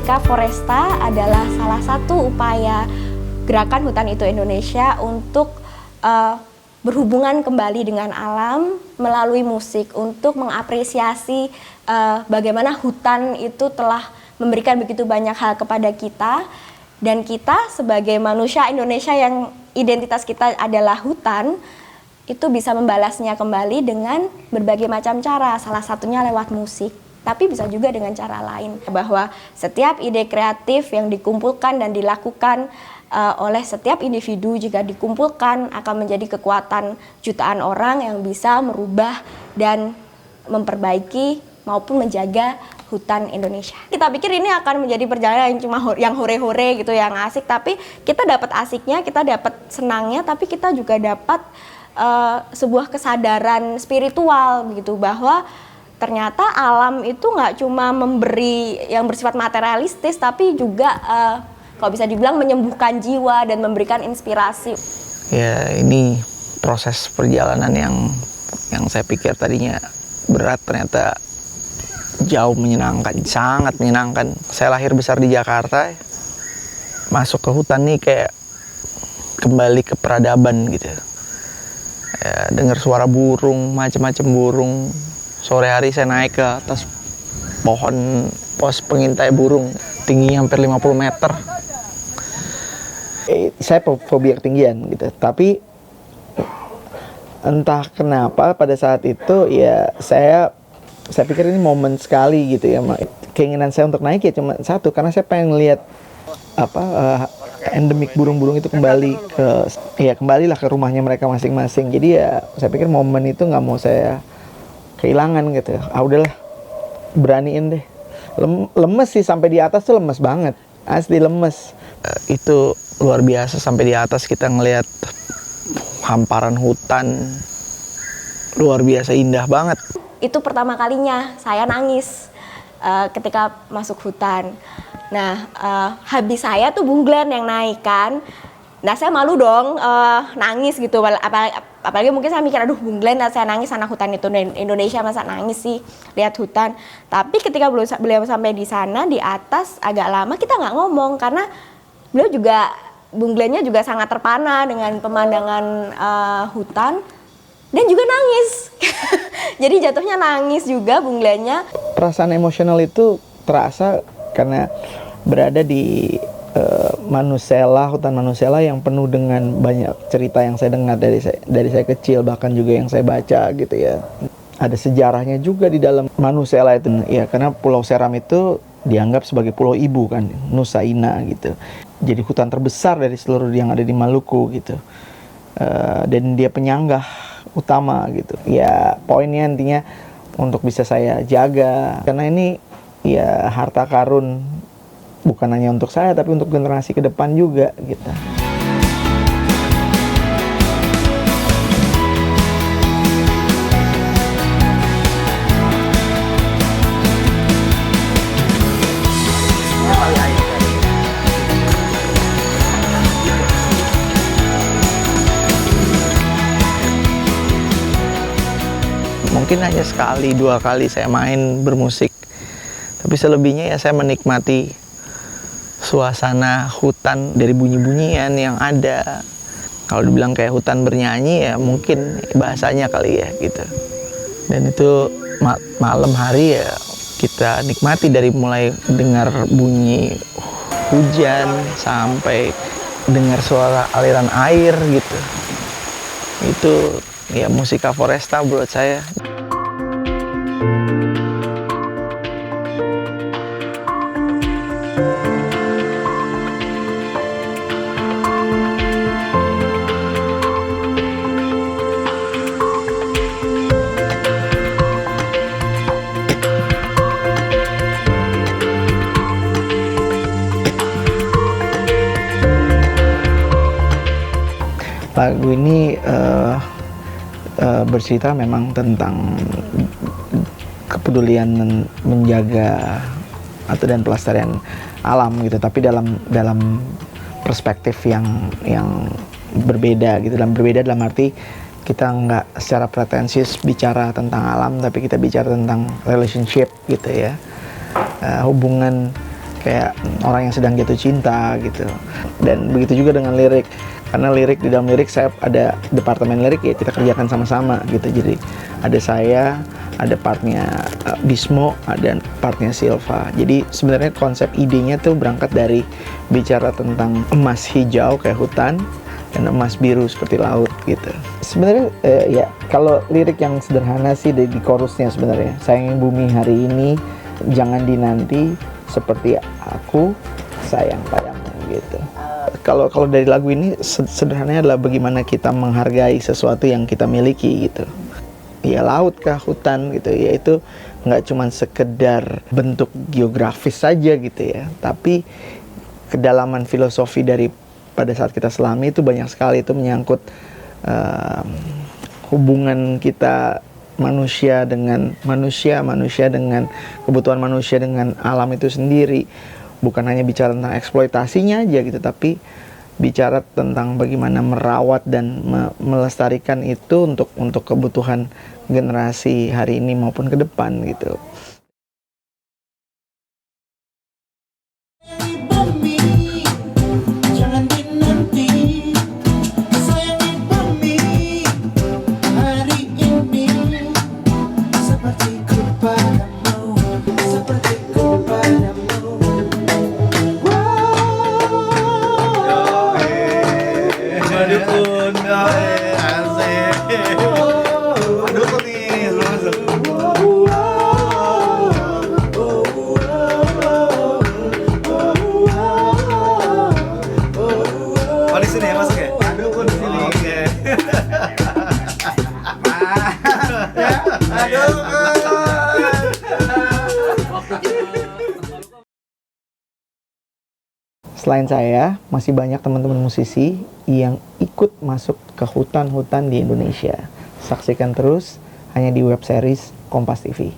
Musika Foresta adalah salah satu upaya Gerakan Hutan Itu Indonesia untuk berhubungan kembali dengan alam melalui musik untuk mengapresiasi bagaimana hutan itu telah memberikan begitu banyak hal kepada kita, dan kita sebagai manusia Indonesia yang identitas kita adalah hutan itu bisa membalasnya kembali dengan berbagai macam cara, salah satunya lewat musik. Tapi bisa juga dengan cara lain, bahwa setiap ide kreatif yang dikumpulkan dan dilakukan oleh setiap individu jika dikumpulkan akan menjadi kekuatan jutaan orang yang bisa merubah dan memperbaiki maupun menjaga hutan Indonesia. Kita pikir ini akan menjadi perjalanan yang cuma yang hore-hore gitu, yang asik, tapi kita dapat asiknya, kita dapat senangnya, tapi kita juga dapat sebuah kesadaran spiritual gitu, bahwa ternyata alam itu nggak cuma memberi yang bersifat materialistis, tapi juga kalau bisa dibilang menyembuhkan jiwa dan memberikan inspirasi. Ya, ini proses perjalanan yang saya pikir tadinya berat, ternyata jauh menyenangkan, sangat menyenangkan. Saya lahir besar di Jakarta, masuk ke hutan nih kayak kembali ke peradaban gitu. Ya, dengar suara burung, macam-macam burung. Sore hari saya naik ke atas pohon pos pengintai burung, tingginya hampir 50 meter. Saya fobia ketinggian gitu, tapi entah kenapa pada saat itu ya saya pikir ini momen sekali gitu ya. Keinginan saya untuk naik ya cuma satu, karena saya pengen lihat endemik burung-burung itu kembalilah ke rumahnya mereka masing-masing. Jadi ya saya pikir momen itu nggak mau saya kehilangan gitu. Udahlah, beraniin deh. Lemes sih, sampai di atas tuh lemes banget, asli lemes. Itu luar biasa, sampai di atas kita ngelihat hamparan hutan luar biasa indah banget. Itu pertama kalinya saya nangis ketika masuk hutan. Nah, habis saya tuh Bung Glenn yang naik kan. Nah, saya malu dong nangis gitu, apalagi mungkin saya mikir, aduh Bung Glenn, saya nangis anak hutan itu Indonesia, masa nangis sih lihat hutan. Tapi ketika beliau sampai di sana, di atas agak lama, kita nggak ngomong, karena beliau juga, Bung Glenn-nya juga sangat terpana dengan pemandangan hutan, dan juga nangis. Jadi jatuhnya nangis juga Bung Glenn-nya. Perasaan emosional itu terasa karena berada di hutan Manusela yang penuh dengan banyak cerita yang saya dengar dari saya kecil, bahkan juga yang saya baca gitu ya. Ada sejarahnya juga di dalam Manusela itu ya, karena Pulau Seram itu dianggap sebagai pulau ibu kan, Nusa Ina gitu. Jadi hutan terbesar dari seluruh yang ada di Maluku gitu. Dan dia penyanggah utama gitu. Ya poinnya intinya untuk bisa saya jaga, karena ini ya harta karun bukan hanya untuk saya, tapi untuk generasi ke depan juga gitu. Mungkin hanya sekali, 2 kali saya main bermusik, tapi selebihnya ya saya menikmati suasana hutan dari bunyi-bunyian yang ada. Kalau dibilang kayak hutan bernyanyi ya mungkin bahasanya kali ya gitu. Dan itu malam hari ya kita nikmati, dari mulai dengar bunyi hujan sampai dengar suara aliran air gitu. Itu ya Musika Foresta buat saya. Lagu ini bercerita memang tentang kepedulian menjaga dan pelestarian alam gitu, tapi dalam perspektif yang berbeda gitu. Dan berbeda dalam arti kita nggak secara pretensius bicara tentang alam, tapi kita bicara tentang relationship gitu ya, hubungan kayak orang yang sedang jatuh cinta gitu. Dan begitu juga dengan lirik, karena lirik, di dalam lirik saya ada departemen lirik, ya kita kerjakan sama-sama gitu. Jadi ada saya, ada partnya Bismo, ada partnya Silva. Jadi sebenarnya konsep idenya tuh berangkat dari bicara tentang emas hijau kayak hutan dan emas biru seperti laut gitu. Sebenarnya ya kalau lirik yang sederhana sih di chorusnya sebenarnya, sayang bumi hari ini, jangan dinanti, seperti aku sayang padamu gitu. Kalau dari lagu ini sederhananya adalah bagaimana kita menghargai sesuatu yang kita miliki gitu. Ya laut kah, hutan gitu, ya itu nggak cuma sekedar bentuk geografis saja gitu ya, tapi kedalaman filosofi dari pada saat kita selami itu banyak sekali. Itu menyangkut hubungan kita manusia dengan manusia, manusia dengan kebutuhan manusia dengan alam itu sendiri. Bukan hanya bicara tentang eksploitasinya aja gitu, tapi bicara tentang bagaimana merawat dan melestarikan itu untuk kebutuhan generasi hari ini maupun ke depan gitu. Selain saya, masih banyak teman-teman musisi yang ikut masuk ke hutan-hutan di Indonesia. Saksikan terus hanya di web series Kompas TV.